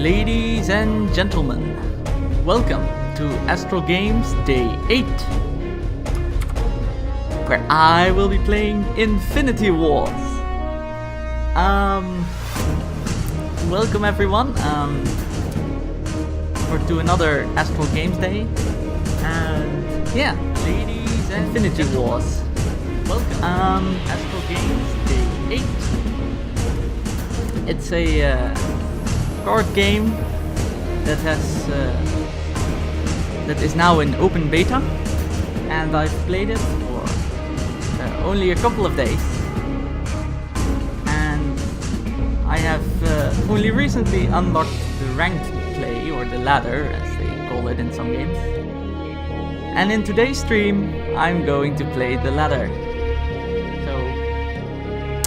Ladies and gentlemen, welcome to Astral Games Day 8, where I will be playing Inifinity Wars. Welcome everyone to another Astral Games Day, and yeah, ladies and Inifinity Wars. Welcome, Astral Games Day 8. It's a card game that is now in open beta, and I've played it for only a couple of days, and I have only recently unlocked the ranked play, or the ladder as they call it in some games. And in today's stream I'm going to play the ladder. So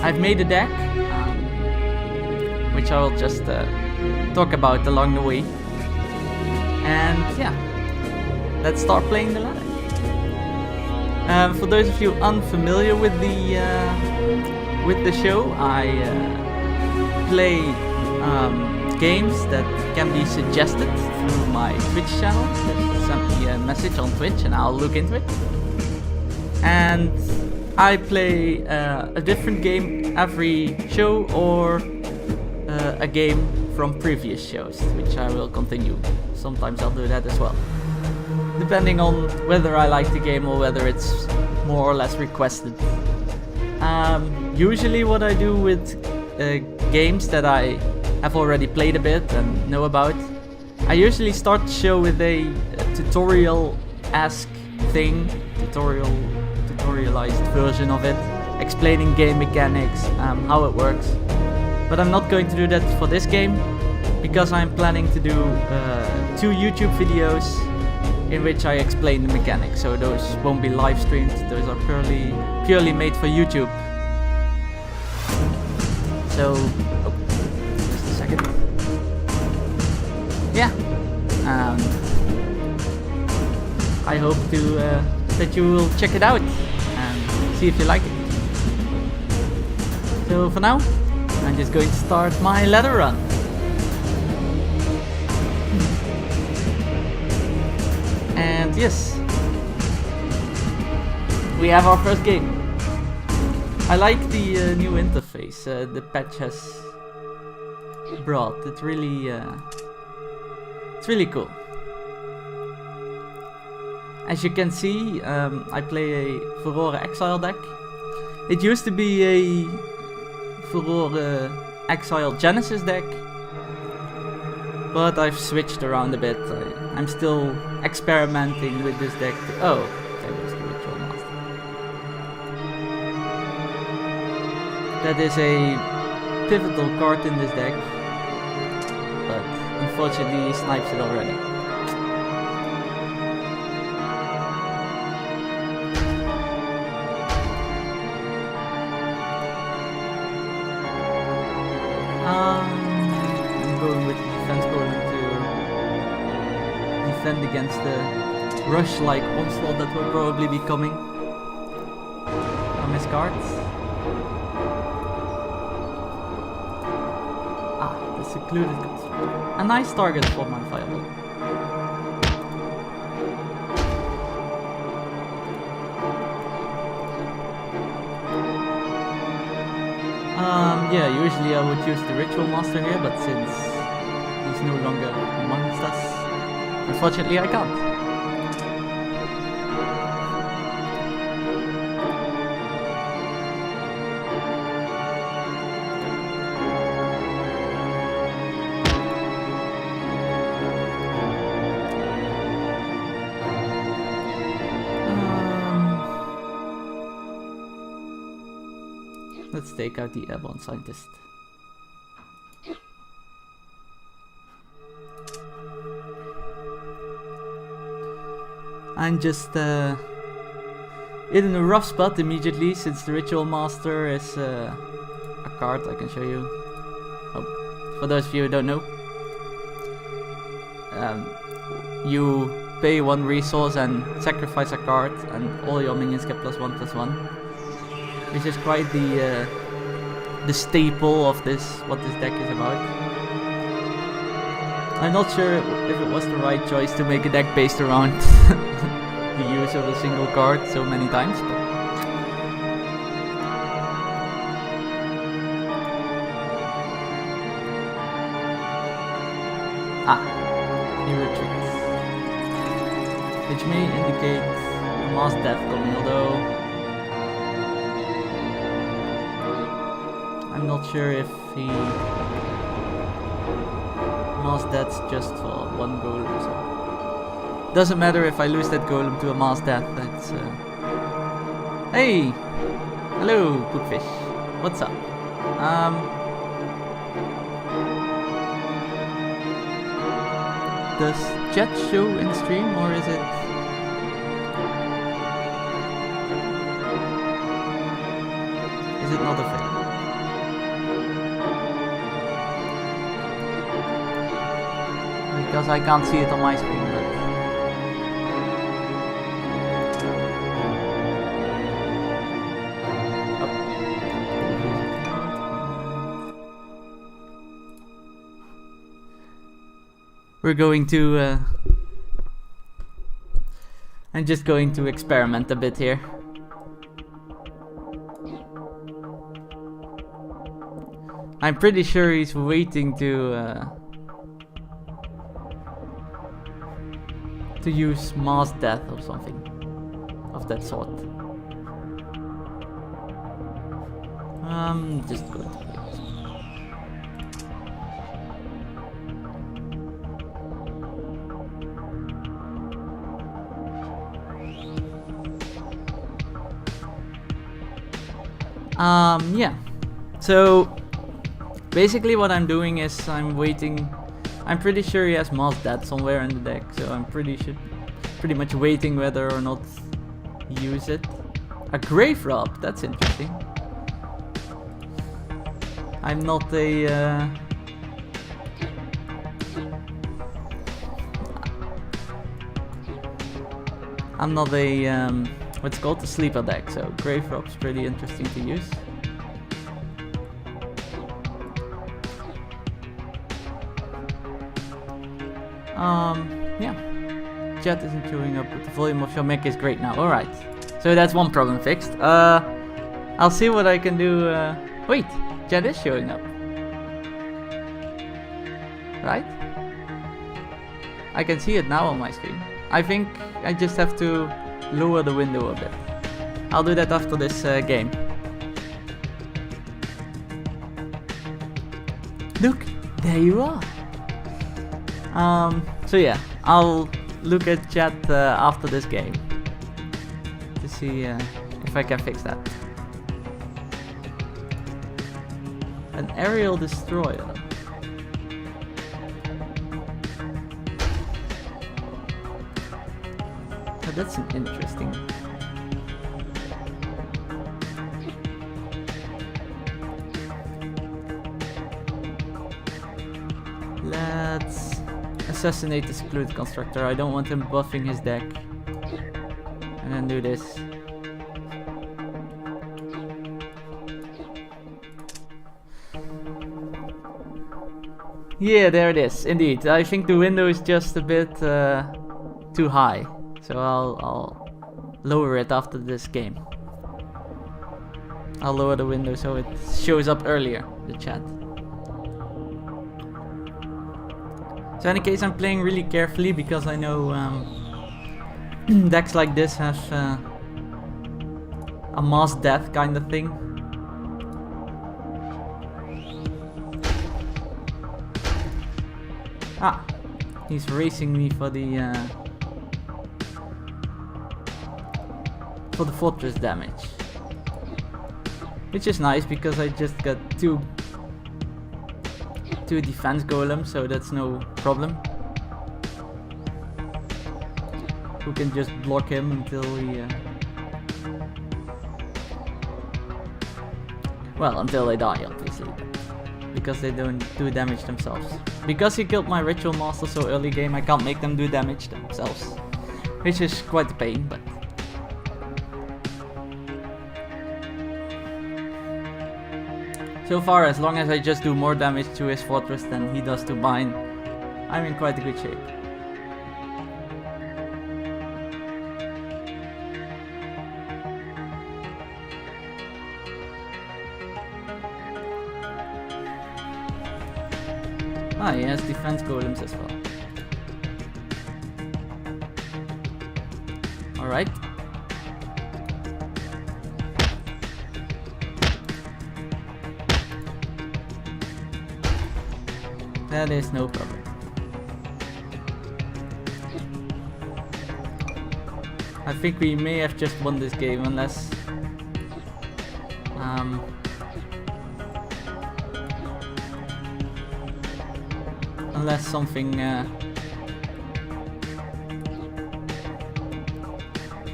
I've made a deck, which I'll just talk about along the way. And yeah, let's start playing the ladder. For those of you unfamiliar with the show, I play games that can be suggested through my Twitch channel. Just send me a message on Twitch and I'll look into it. And I play a different game every show, or a game from previous shows, which I will continue. Sometimes I'll do that as well, depending on whether I like the game or whether it's more or less requested. Usually what I do with games that I have already played a bit and know about, I usually start the show with a tutorial-esque thing, tutorialized version of it, explaining game mechanics, how it works. But I'm not going to do that for this game, because I'm planning to do 2 YouTube videos in which I explain the mechanics. So those won't be live streamed, those are purely made for YouTube. So, just a second. Yeah, I hope that you will check it out and see if you like it. So for now, I'm just going to start my ladder run. And yes, we have our first game. I like the new interface the patch has brought. It's really cool. As you can see, I play a Furore Exile deck. It used to be a Furore Exile Genesis deck, but I've switched around a bit. I'm still experimenting with this deck. Oh, there goes the Ritual Master. That is a pivotal card in this deck, but unfortunately he snipes it already. I'm going with the defense column to defend against the rush-like onslaught that will probably be coming from his cards. The secluded cards. A nice target for my fireball. Yeah, usually I would use the Ritual Master here, but since he's no longer amongst us, unfortunately I can't. Let's take out the airborne scientist. I'm just in a rough spot immediately, since the Ritual Master is a card I can show you. Oh, for those of you who don't know, you pay 1 resource and sacrifice a card, and all your minions get +1/+1. Which is quite the staple of what this deck is about. I'm not sure if it was the right choice to make a deck based around the use of a single card so many times, but he retreats, which may indicate mass death coming, although I'm not sure if he mass deaths just for one golem, so doesn't matter if I lose that golem to a mass death. That's hey, hello Pookfish, what's up? Does chat show in stream, or is it? Is it not a thing? Because I can't see it on my screen, but we're going to I'm just going to experiment a bit here. I'm pretty sure he's waiting to use mass death or something of that sort. Just going to wait. Yeah. So basically what I'm doing is I'm waiting. I'm pretty sure he has mass death somewhere in the deck, so I'm pretty much waiting whether or not he use it. A grave rob, that's interesting. I'm not a what's called the sleeper deck, so grave rob's pretty interesting to use. Yeah. Chat isn't showing up, but the volume of your mic is great now. Alright. So that's one problem fixed. I'll see what I can do. Wait, chat is showing up. Right? I can see it now on my screen. I think I just have to lower the window a bit. I'll do that after this game. Look, there you are. So yeah, I'll look at chat after this game to see if I can fix that. An aerial destroyer. Oh, that's an interesting. Let's assassinate the secluded constructor. I don't want him buffing his deck. And then do this. Yeah, there it is. Indeed, I think the window is just a bit too high, so I'll lower it after this game. I'll lower the window so it shows up earlier, the chat. So in any case, I'm playing really carefully because I know decks like this have a mass death kind of thing. Ah, he's racing me for the fortress damage, which is nice because I just got two defense golems, so that's no problem. Who can just block him until he well, until they die, obviously, because they don't do damage themselves. Because he killed my ritual master so early game, I can't make them do damage themselves, which is quite a pain, but so far, as long as I just do more damage to his fortress than he does to mine, I'm in quite a good shape. Ah, he has defense golems as well. Alright. That is no problem. I think we may have just won this game unless unless something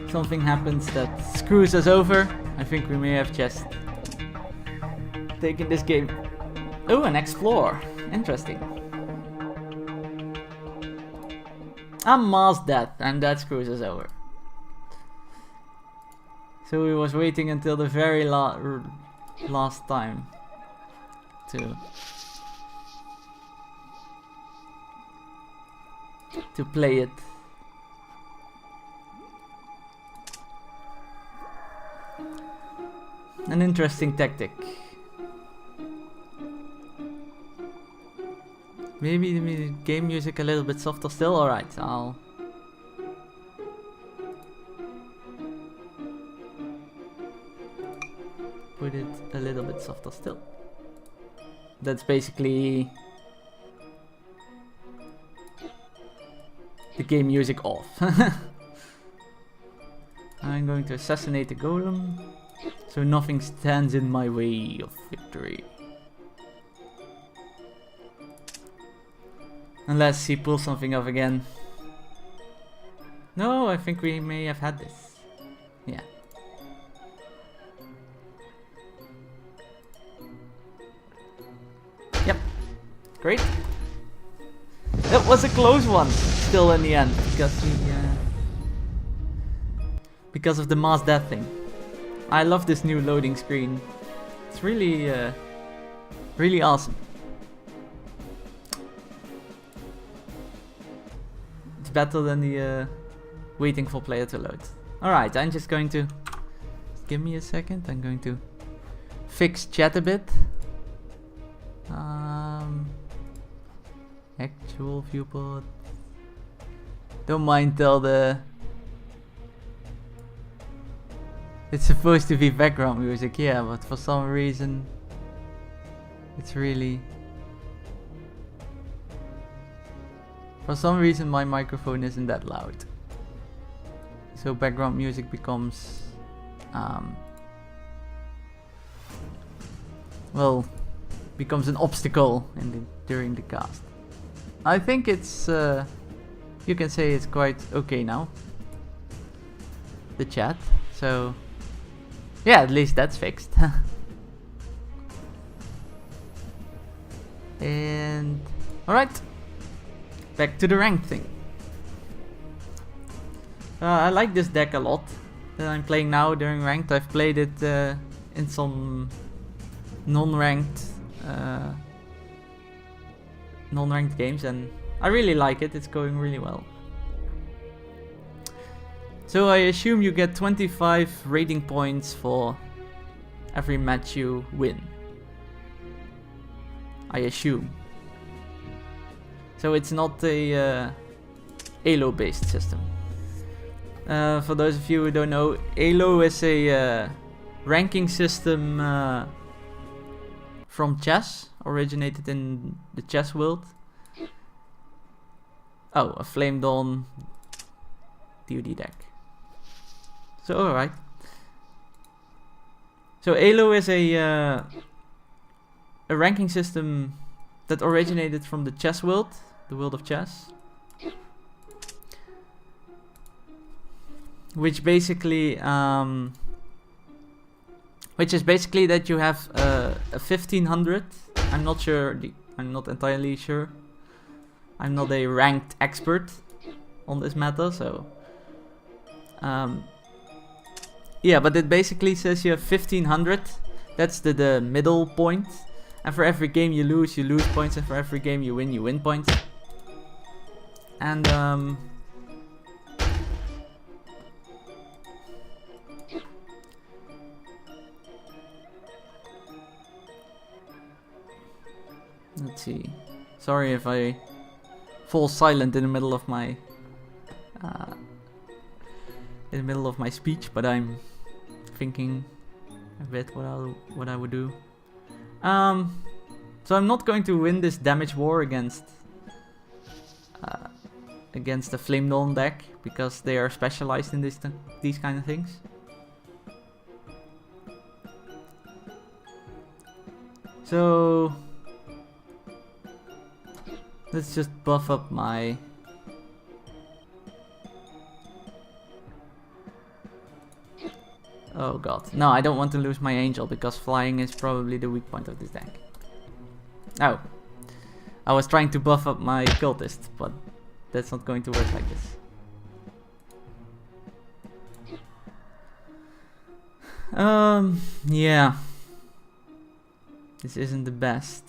something happens that screws us over. I think we may have just taken this game. Oh, an Explorer. Interesting. A mass death, and that screws us over. So we was waiting until the very last time to play it. An interesting tactic. Maybe the game music a little bit softer still. Alright, I'll put it a little bit softer still. That's basically the game music off. I'm going to assassinate the golem so nothing stands in my way of victory. Unless he pulls something off again. No, I think we may have had this. Yeah. Yep. Great. That was a close one, still in the end, because of the mass death thing. I love this new loading screen. It's really, really awesome. It's better than the waiting for player to load. Alright, I'm just going to... Give me a second, I'm going to fix chat a bit. Actual viewport. Don't mind till the... It's supposed to be background music, yeah, but for some reason it's really... For some reason my microphone isn't that loud. So background music becomes... well, becomes an obstacle during the cast. I think it's... you can say it's quite okay now. The chat, so... Yeah, at least that's fixed. And... Alright. Back to the ranked thing. I like this deck a lot that I'm playing now during ranked. I've played it in some non-ranked games and I really like it. It's going really well. So I assume you get 25 rating points for every match you win. I assume. So it's not a ELO based system. For those of you who don't know, ELO is a ranking system from chess, originated in the chess world. Oh, a Flame Dawn DoD deck. So alright. So ELO is a ranking system that originated from the chess world, the world of chess. Which basically, which is basically that you have a 1500. I'm not sure. I'm not entirely sure. I'm not a ranked expert on this matter, so. Yeah, but it basically says you have 1500. That's the middle point. And for every game you lose points, and for every game you win points. And let's see. Sorry if I fall silent in the middle of my speech, but I'm thinking a bit what I would do. So I'm not going to win this damage war against the Flame Dawn deck because they are specialized in these kind of things. So let's just buff up my oh god. No, I don't want to lose my angel because flying is probably the weak point of this deck. Oh. I was trying to buff up my cultist, but that's not going to work like this. Yeah. This isn't the best.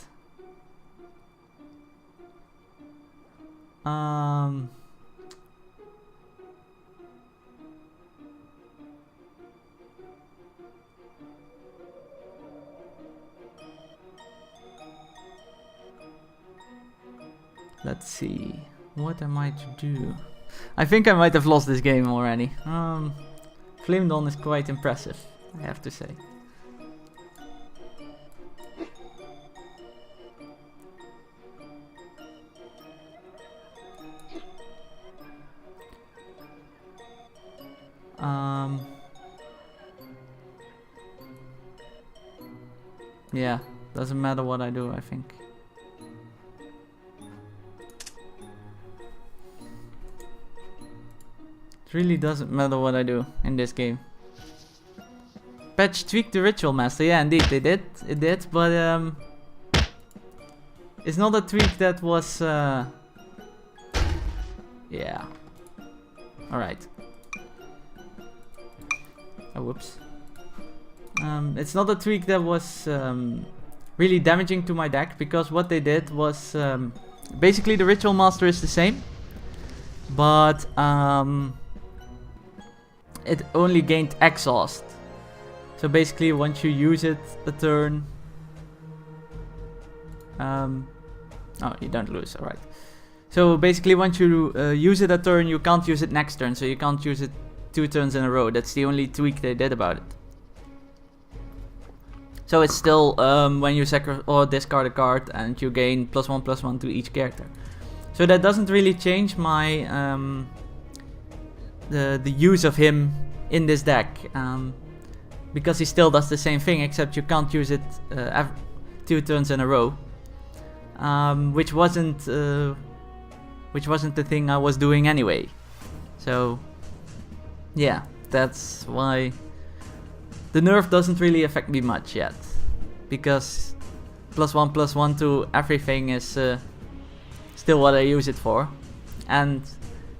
Let's see. What am I to do? I think I might have lost this game already. Flame Dawn is quite impressive, I have to say. Yeah, doesn't matter what I do, I think. It really doesn't matter what I do in this game. Patch tweaked the Ritual Master. Yeah, indeed, they did. It did, but it's not a tweak that was. Yeah. All right. Oh, whoops. It's not a tweak that was really damaging to my deck because what they did was basically the Ritual Master is the same, but it only gained exhaust. So basically once you use it a turn, oh, you don't lose, alright. So basically once you use it a turn, you can't use it next turn, so you can't use it 2 turns in a row. That's the only tweak they did about it. So it's still when you sacrifice or discard a card and you gain +1/+1 to each character. So that doesn't really change my the use of him in this deck, because he still does the same thing, except you can't use it 2 turns in a row, which wasn't the thing I was doing anyway. So yeah, that's why the nerf doesn't really affect me much yet, because +1/+1 to everything is still what I use it for, and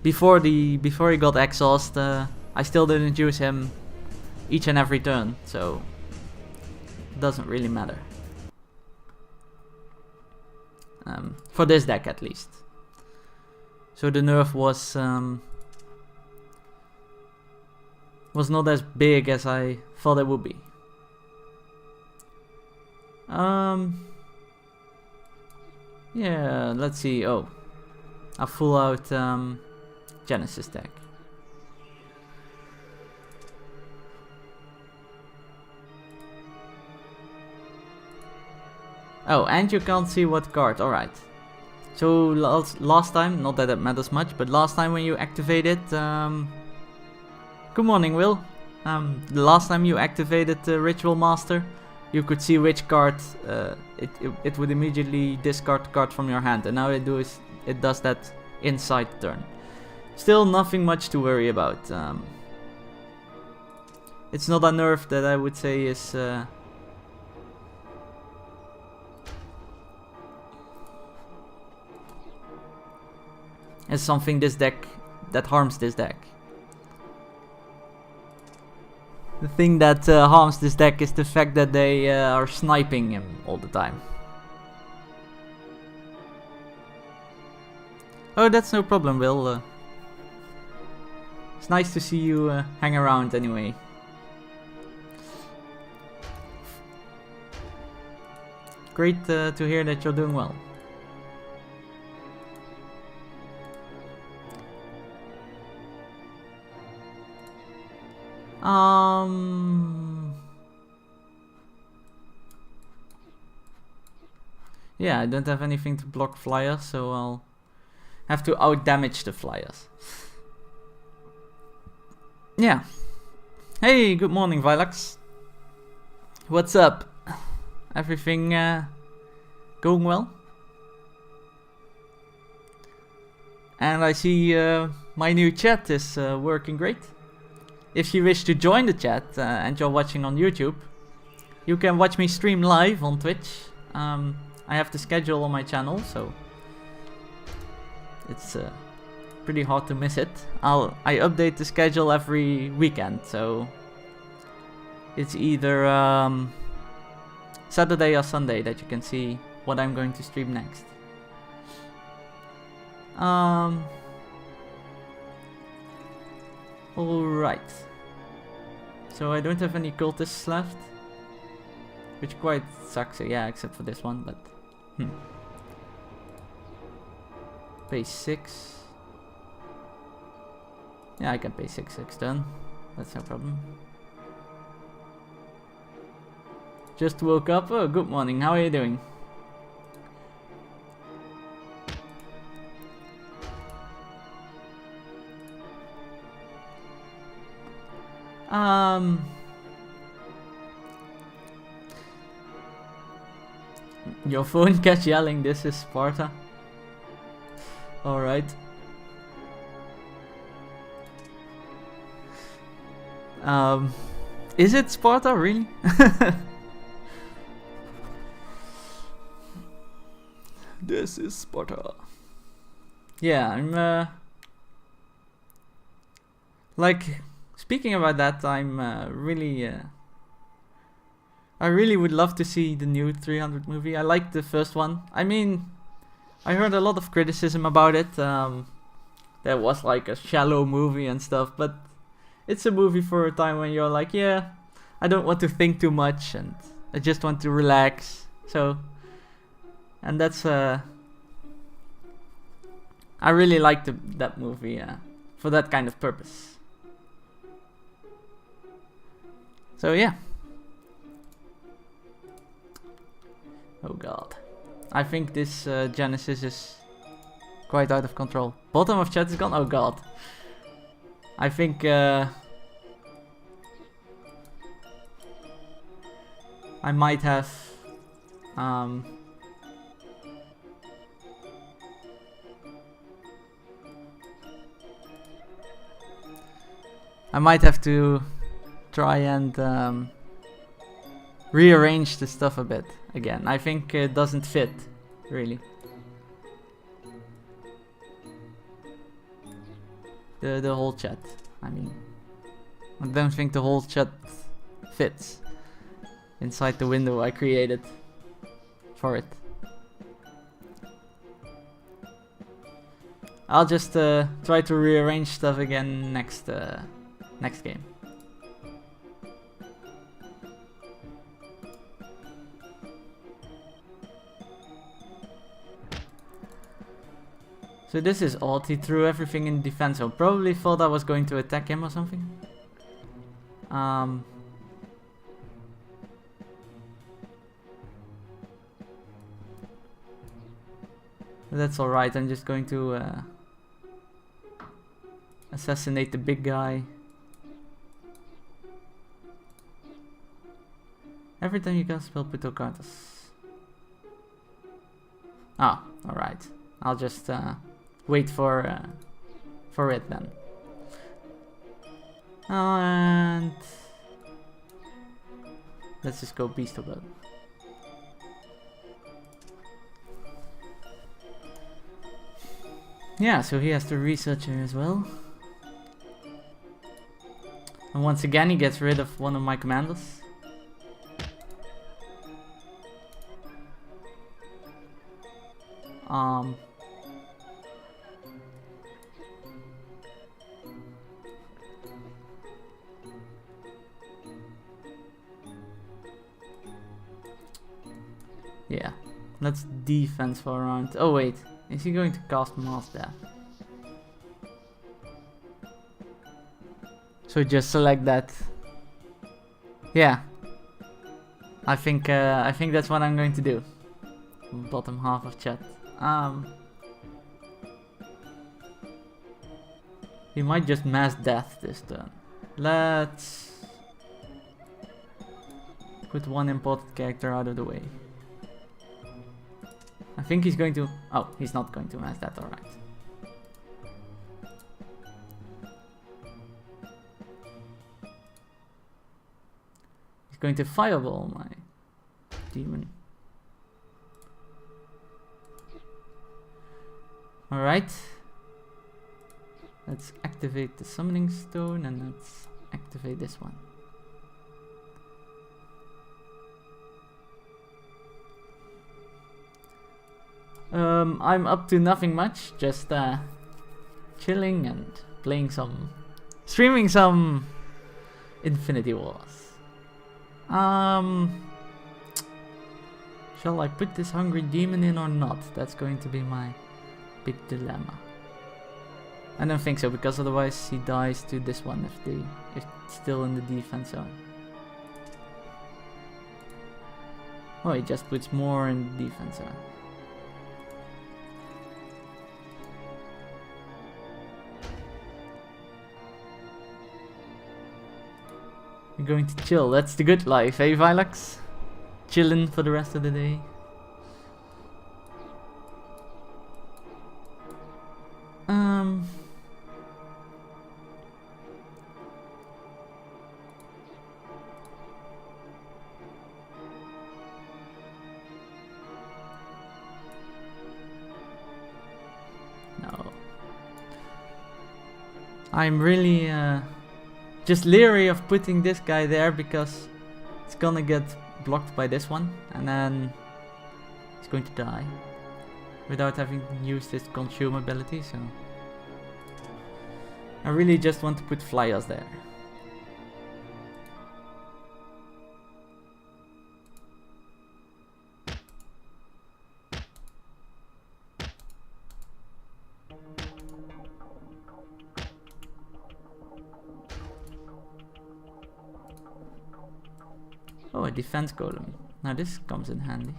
before he got exhaust, I still didn't use him each and every turn, so it doesn't really matter. For this deck at least. So the nerf was not as big as I thought it would be. Yeah, let's see. Oh, a full out Genesis deck. Oh, and you can't see what card. Alright. So last time, not that it matters much, but last time when you activated, good morning, Will. The last time you activated the Ritual Master, you could see which card it would immediately discard the card from your hand, and now it does that inside turn. Still nothing much to worry about. It's not a nerf that I would say is something that harms this deck. The thing that harms this deck is the fact that they are sniping him all the time. Oh, that's no problem, Will. It's nice to see you hang around anyway. Great to hear that you're doing well. Yeah, I don't have anything to block flyers, so I'll have to out-damage the flyers. Yeah. Hey, good morning, Vilax. What's up? Everything going well? And I see my new chat is working great. If you wish to join the chat and you're watching on YouTube, you can watch me stream live on Twitch. I have the schedule on my channel, so it's pretty hard to miss it. I update the schedule every weekend, so it's either Saturday or Sunday that you can see what I'm going to stream next. Alright. So I don't have any cultists left, which quite sucks, yeah, except for this one, but Pay 6. Yeah, I can pay 6 done. That's no problem. Just woke up. Oh, good morning. How are you doing? Your phone kept yelling, "This is Sparta." Alright. Is it Sparta, really? This is Sparta. Yeah, I'm like, speaking about that, I'm really I really would love to see the new 300 movie. I liked the first one. I mean, I heard a lot of criticism about it. That was like a shallow movie and stuff, but it's a movie for a time when you're like, yeah, I don't want to think too much and I just want to relax. So, and that's I really liked that movie for that kind of purpose. So yeah. Oh god. I think this Genesis is quite out of control. Bottom of chat is gone? Oh god. I think I might have to try and rearrange the stuff a bit again. I think it doesn't fit, really. The whole chat. I mean, I don't think the whole chat fits inside the window I created for it. I'll just try to rearrange stuff again next game. So this is odd, he threw everything in defense. I probably thought I was going to attack him or something. That's alright, I'm just going to assassinate the big guy. Every time you cast spell, put cards. Ah, alright. I'll just wait for it then. And let's just go beast of blood. Yeah, so he has the researcher as well. And once again he gets rid of one of my commanders. Yeah, let's defense for a round. Oh wait, is he going to cast Mass Death? So just select that. Yeah, I think that's what I'm going to do. Bottom half of chat. He might just Mass Death this turn. Let's put one important character out of the way. I think he's going to... Oh, he's not going to Mass Death, alright. He's going to Fireball my demon. Alright. Let's activate the Summoning Stone and let's activate this one. I'm up to nothing much, just chilling and playing streaming some Inifinity Wars. Shall I put this Hungry Demon in or not? That's going to be my big dilemma. I don't think so, because otherwise he dies to this one if it's still in the defense zone. Oh, he just puts more in the defense zone. You're going to chill, that's the good life, eh Vilax? Chillin' for the rest of the day. No. I'm really just leery of putting this guy there because it's gonna get blocked by this one and then he's going to die without having used his consume ability, so I really just want to put flyers there. Oh, a defense golem. Now this comes in handy.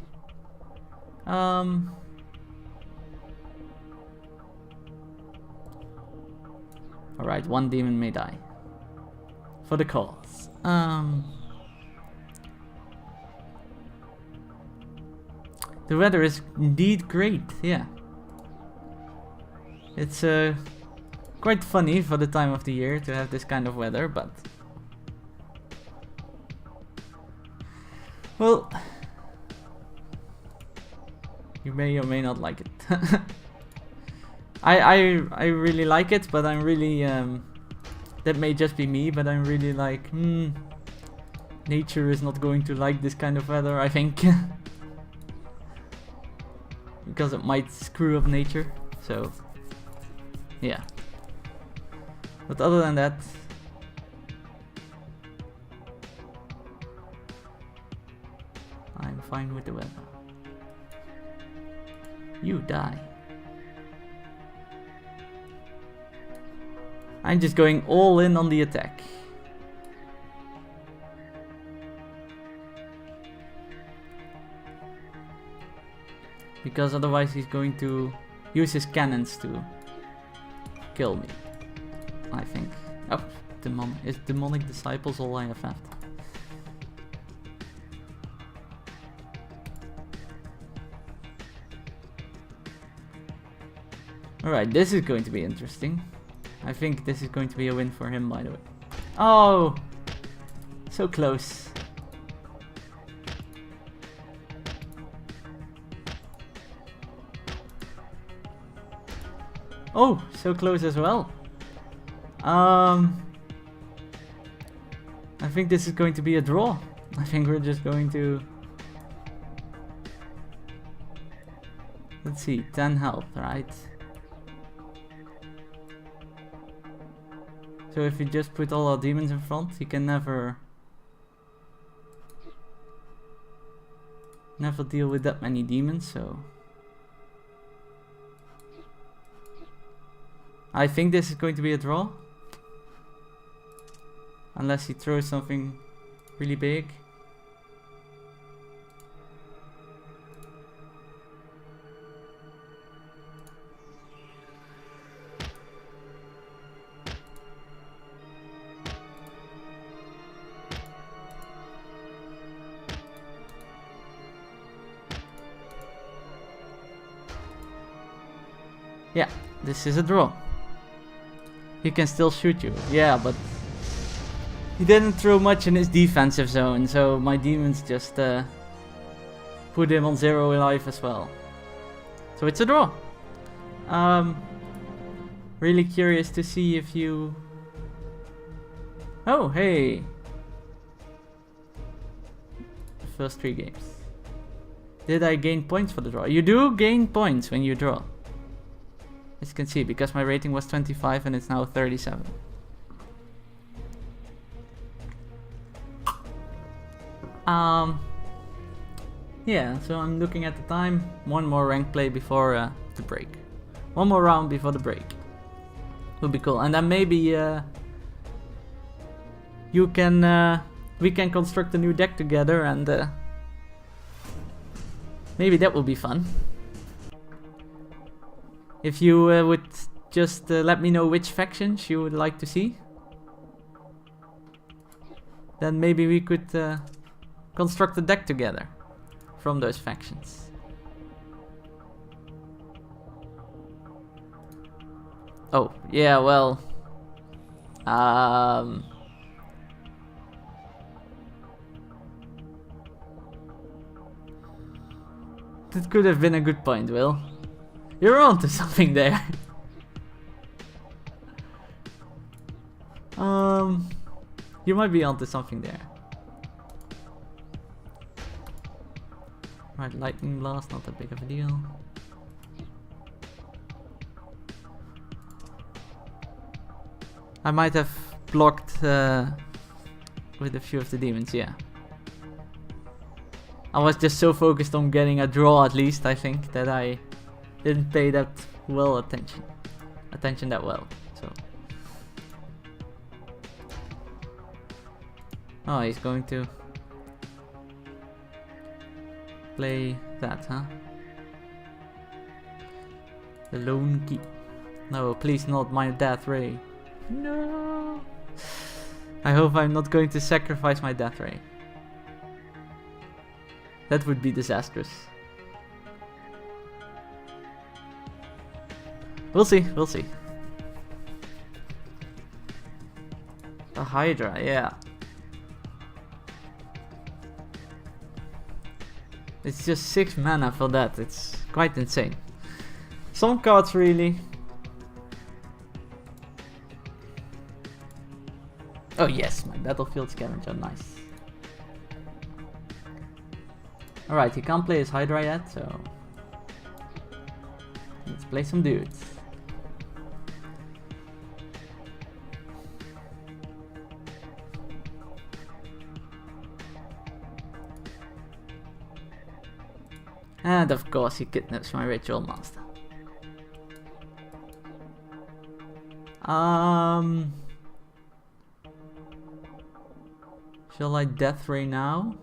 Alright, one demon may die. For the cause. The weather is indeed great, yeah. It's quite funny for the time of the year to have this kind of weather, but... Well... You may or may not like it. I really like it, but I'm really that may just be me, but I'm really like nature is not going to like this kind of weather, I think. Because it might screw up nature. So yeah. But other than that, I'm fine with the weather. You die. I'm just going all in on the attack. Because otherwise he's going to use his cannons to kill me, I think. Oh, is demonic disciples all I have left? Alright, this is going to be interesting. I think this is going to be a win for him, by the way. Oh! So close. Oh, so close as well. I think this is going to be a draw. I think we're just going to... Let's see, 10 health, right? So if we just put all our demons in front, he can never never deal with that many demons, so I think this is going to be a draw. Unless he throws something really big. Yeah, this is a draw. He can still shoot you. Yeah, but he didn't throw much in his defensive zone, so my demons just put him on 0 life as well. So it's a draw. Really curious to see if you... Oh, hey! The first 3 games. Did I gain points for the draw? You do gain points when you draw. As you can see, because my rating was 25 and it's now 37. Yeah, so I'm looking at the time. One more rank play before the break. One more round before the break. Would be cool. And then maybe you can we can construct a new deck together, and maybe that will be fun. If you would just let me know which factions you would like to see, then maybe we could construct a deck together from those factions. Oh, yeah, well, that could have been a good point, Will. You're onto something there. You might be onto something there. Right, lightning blast, not that big of a deal. I might have blocked with a few of the demons, yeah. I was just so focused on getting a draw, at least, I think, that I didn't pay that well attention that well. So, oh, he's going to play that, huh? The lone key. No, please not my death ray. No. I hope I'm not going to sacrifice my death ray. That would be disastrous. We'll see, we'll see. A Hydra, yeah. It's just 6 mana for that, it's quite insane. Some cards really. Oh yes, my battlefield scavenger, nice. Alright, he can't play his Hydra yet, so let's play some dudes. And of course he kidnaps my Ritual Master. Shall I Death Ray now?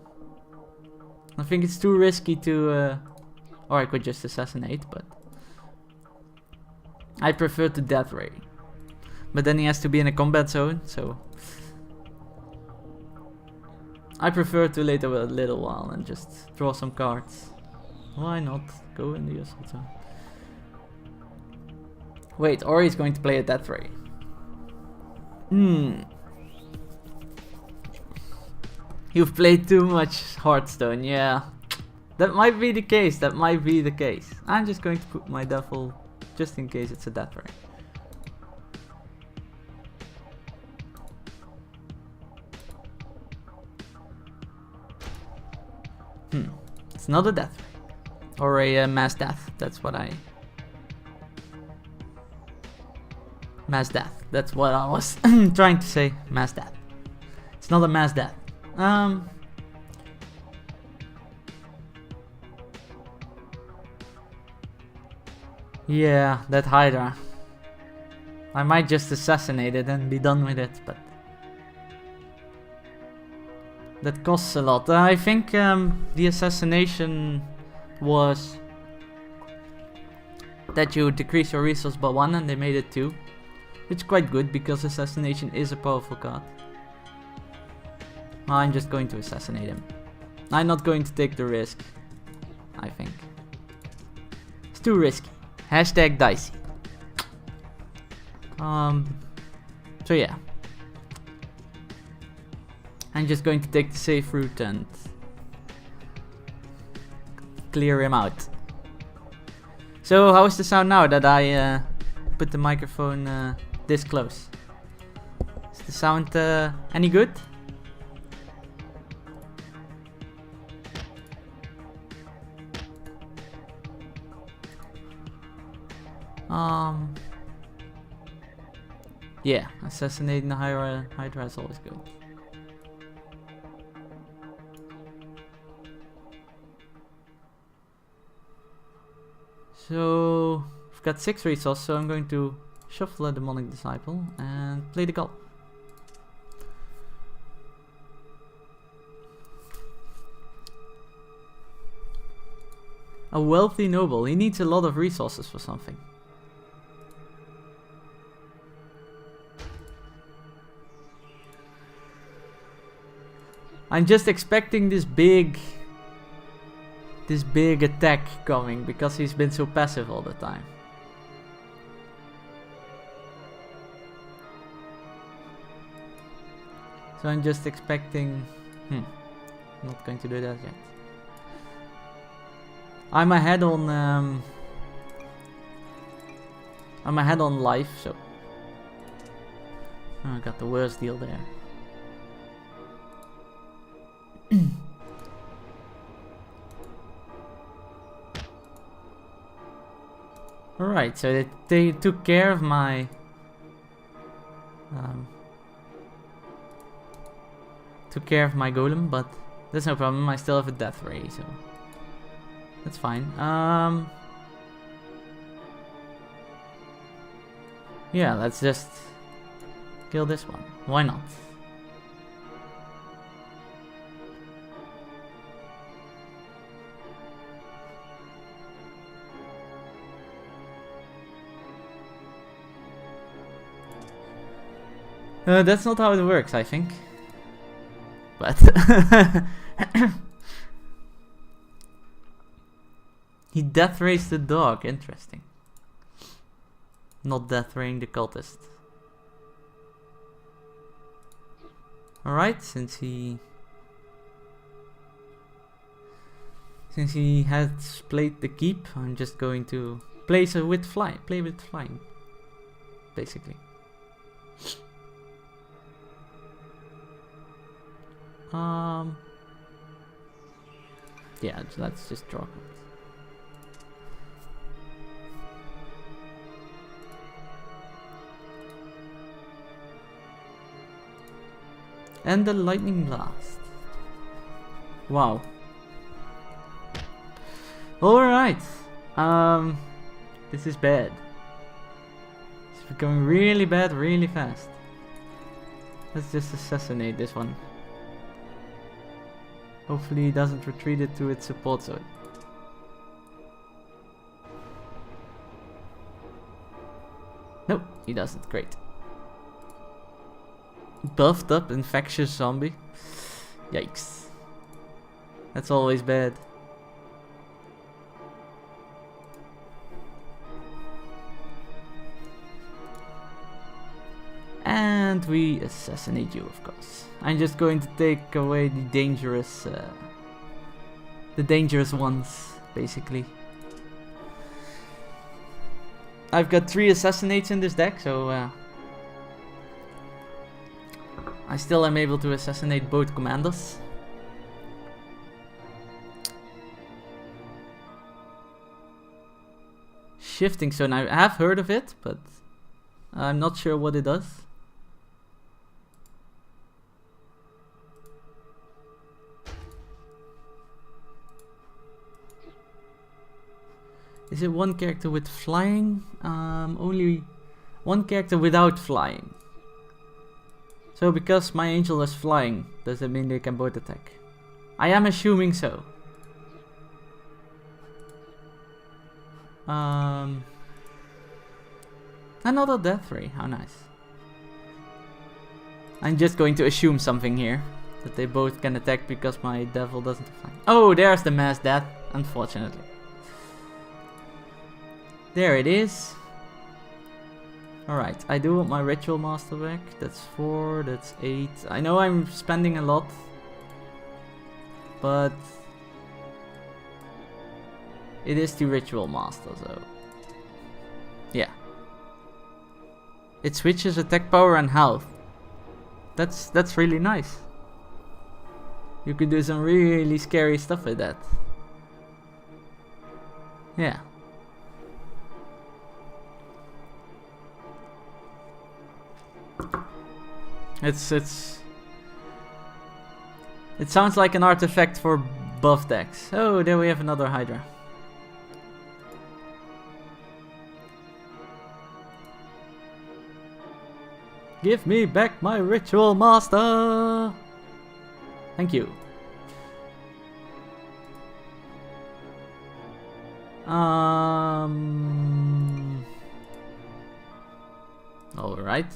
I think it's too risky to... or I could just Assassinate, but... I prefer to Death Ray. But then he has to be in a combat zone, so... I prefer to wait a little while and just draw some cards. Why not go in the assault zone? Wait, or he's going to play a Death Ray. You've played too much Hearthstone, yeah. That might be the case, that might be the case. I'm just going to put my Devil just in case it's a Death Ray. It's not a Death Ray. Or a Mass Death, that's what I... Mass Death, that's what I was trying to say. Mass Death. It's not a Mass Death. Yeah, that Hydra. I might just assassinate it and be done with it, but that costs a lot. I think the assassination was that you decrease your resource by 1 and they made it 2. Which is quite good because assassination is a powerful card. I'm just going to assassinate him. I'm not going to take the risk, I think. It's too risky. Hashtag dicey. So yeah. I'm just going to take the safe route and clear him out. So how is the sound now that I put the microphone this close? Is the sound any good? Yeah, assassinating the Hydra is always good. So, I've got 6 resources, so I'm going to shuffle a Demonic Disciple and play the Gull. A wealthy noble. He needs a lot of resources for something. I'm just expecting this big attack coming because he's been so passive all the time. So I'm just expecting... not going to do that yet. I'm ahead on life, so... Oh, I got the worst deal there. Alright, so they took care of my... took care of my golem, but that's no problem. I still have a death ray, so... that's fine. Yeah, let's just kill this one. Why not? That's not how it works, I think. But he death rays the dog. Interesting. Not death raying the cultist. Alright, since he has played the keep, I'm just going to play with flying, basically. Yeah, let's just draw cards. And the lightning blast. Wow. Alright. This is bad. It's becoming really bad really fast. Let's just assassinate this one. Hopefully he doesn't retreat it to its support zone. Nope, he doesn't. Great. Buffed up infectious zombie. Yikes. That's always bad. And we assassinate you, of course. I'm just going to take away the dangerous ones, basically. I've got 3 assassinates in this deck, so I still am able to assassinate both commanders. Shifting Zone, I have heard of it, but I'm not sure what it does. Is it one character with flying? Only one character without flying. So because my angel is flying, does that mean they can both attack? I am assuming so. Another death ray, how nice. I'm just going to assume something here. That they both can attack because my devil doesn't fly. Oh, there's the mass death, unfortunately. There it is. Alright, I do want my ritual master back. That's 4, that's 8. I know I'm spending a lot. But it is the ritual master, so yeah. It switches attack power and health. That's really nice. You could do some really scary stuff with that. Yeah. It sounds like an artifact for buff decks. Oh, there we have another Hydra. Give me back my ritual master. Thank you. All right.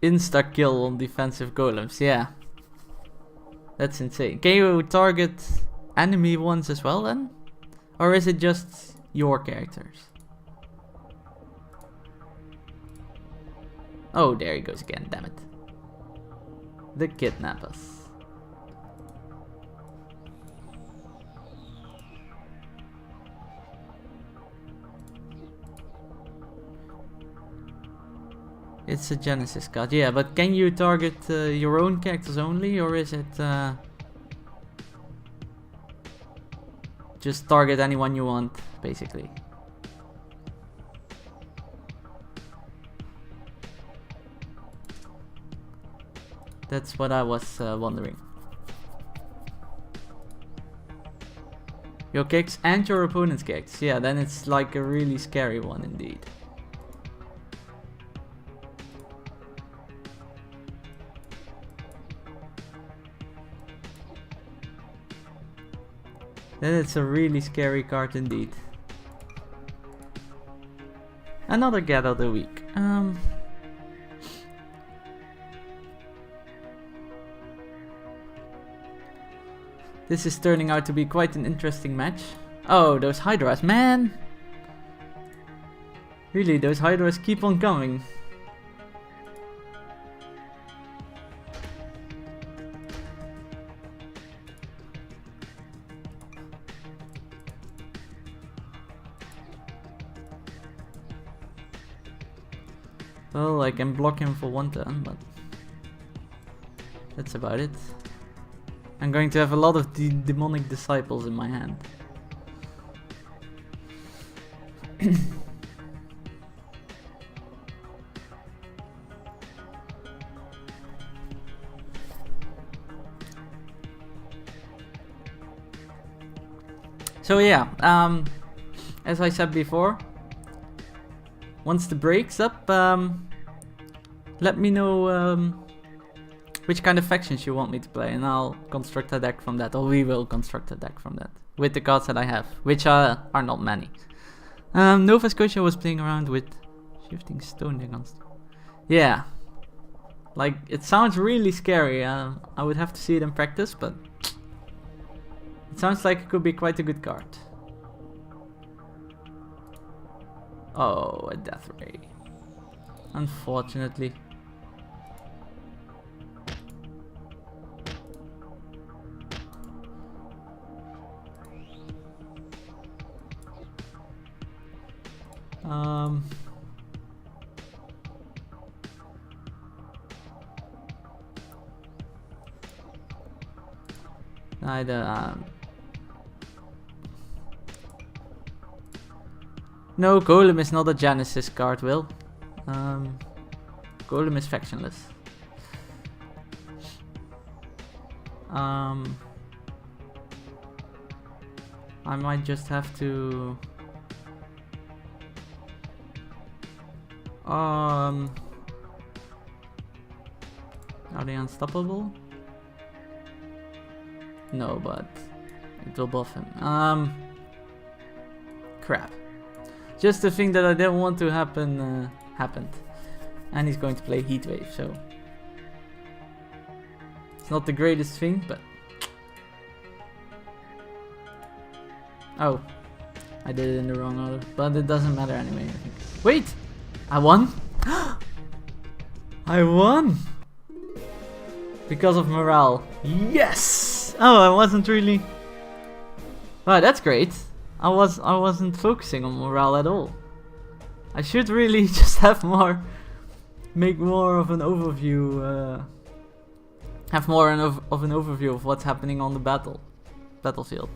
Insta kill on defensive golems, yeah. That's insane. Can you target enemy ones as well then? Or is it just your characters? Oh, there he goes again, damn it. The kidnappers. It's a Genesis card, yeah, but can you target your own characters only, or is it just target anyone you want, basically? That's what I was wondering. Your kicks and your opponent's kicks, yeah, then it's like a really scary one indeed. Then it's a really scary card indeed. Another get of the week. This is turning out to be quite an interesting match. Oh, those Hydras, man! Really, those Hydras keep on coming. Well, I can block him for one turn, but that's about it. I'm going to have a lot of demonic disciples in my hand. So yeah, as I said before, once the break's up, let me know which kind of factions you want me to play, and I'll construct a deck from that, or we will construct a deck from that, with the cards that I have, which are not many. Nova Scotia was playing around with Shifting Stone against. Yeah, like, it sounds really scary. I would have to see it in practice, but it sounds like it could be quite a good card. Oh, a Death Ray. Unfortunately. No, Golem is not a Genesis card, Will. Golem is factionless. I might just have to are they unstoppable? No, but it will buff him. Crap. Just the thing that I didn't want to happen happened. And he's going to play Heat Wave, so it's not the greatest thing, but oh, I did it in the wrong order, but it doesn't matter anyway, I think. Wait! I won? I won! Because of morale. Yes! Oh, I wasn't really... Wow, that's great. I wasn't focusing on morale at all. I should really just have more... Make more of an overview... have more of an overview of what's happening on the battlefield.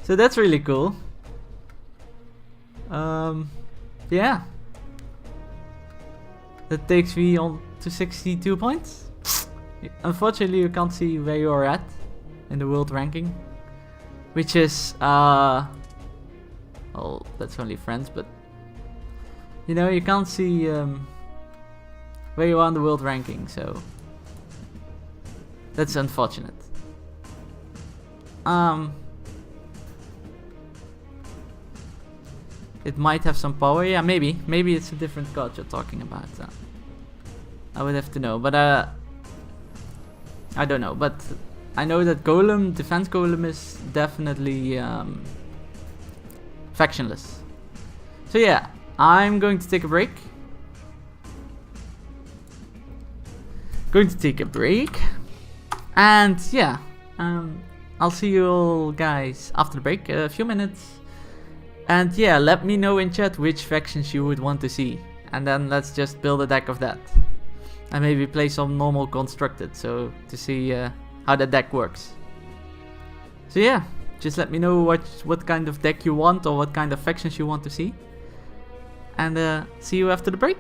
So that's really cool. Yeah. That takes me on to 62 points. Unfortunately, you can't see where you are at in the world ranking, which is well, that's only friends, but you know, you can't see where you are in the world ranking, so that's unfortunate. It might have some power, yeah, maybe it's a different god you're talking about. I would have to know, but I don't know, but I know that Golem, defense Golem, is definitely factionless. So yeah, I'm going to take a break. And yeah, I'll see you all guys after the break, a few minutes. And yeah, let me know in chat which factions you would want to see, and then let's just build a deck of that. And maybe play some normal constructed, so to see how the deck works. So yeah, just let me know what kind of deck you want or what kind of factions you want to see. And see you after the break.